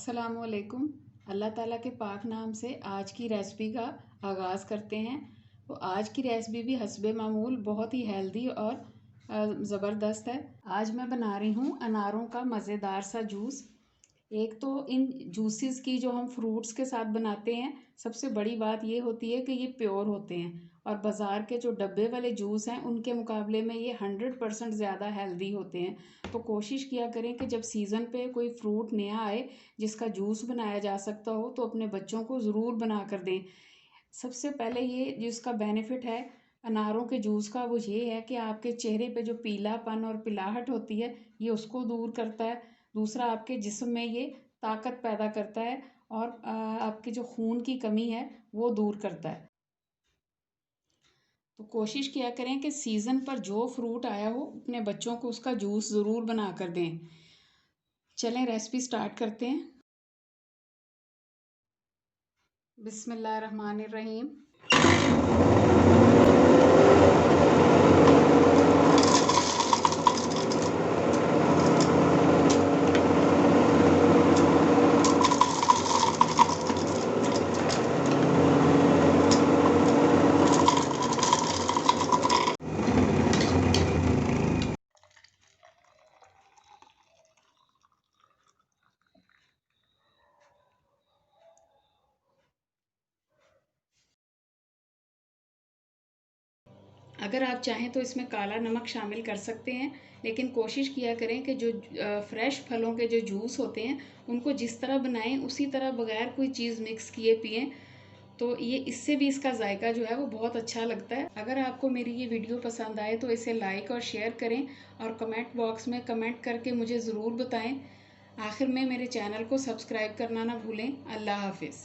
अस्सलामुअलैकुम। अल्लाह ताला के पाक नाम से आज की रेसिपी का आगाज़ करते हैं। तो आज की रेसिपी भी हस्बे मामूल बहुत ही हेल्दी और ज़बरदस्त है। आज मैं बना रही हूँ अनारों का मज़ेदार सा जूस। एक तो इन जूसेस की जो हम फ्रूट्स के साथ बनाते हैं, सबसे बड़ी बात ये होती है कि ये प्योर होते हैं और बाज़ार के जो डब्बे वाले जूस हैं उनके मुकाबले में ये 100% ज़्यादा हेल्दी होते हैं। तो कोशिश किया करें कि जब सीज़न पे कोई फ्रूट नया आए जिसका जूस बनाया जा सकता हो तो अपने बच्चों को ज़रूर बना कर दें। सबसे पहले ये जिसका बेनिफिट है अनारों के जूस का वो ये है कि आपके चेहरे पे जो पीलापन और पिलाहट होती है ये उसको दूर करता है। दूसरा, आपके जिस्म में ये ताकत पैदा करता है और आपके जो खून की कमी है वो दूर करता है। तो कोशिश किया करें कि सीज़न पर जो फ्रूट आया हो अपने बच्चों को उसका जूस ज़रूर बना कर दें। चलें रेसिपी स्टार्ट करते हैं। बिस्मिल्लाहिर्रहमानिर्रहीम। अगर आप चाहें तो इसमें काला नमक शामिल कर सकते हैं, लेकिन कोशिश किया करें कि जो फ्रेश फलों के जो जूस होते हैं उनको जिस तरह बनाएं उसी तरह बगैर कोई चीज़ मिक्स किए पिएं। तो ये इससे भी इसका जायका जो है वो बहुत अच्छा लगता है। अगर आपको मेरी ये वीडियो पसंद आए तो इसे लाइक और शेयर करें और कमेंट बॉक्स में कमेंट करके मुझे ज़रूर बताएं। आखिर में मेरे चैनल को सब्सक्राइब करना ना भूलें। अल्लाह हाफिज़।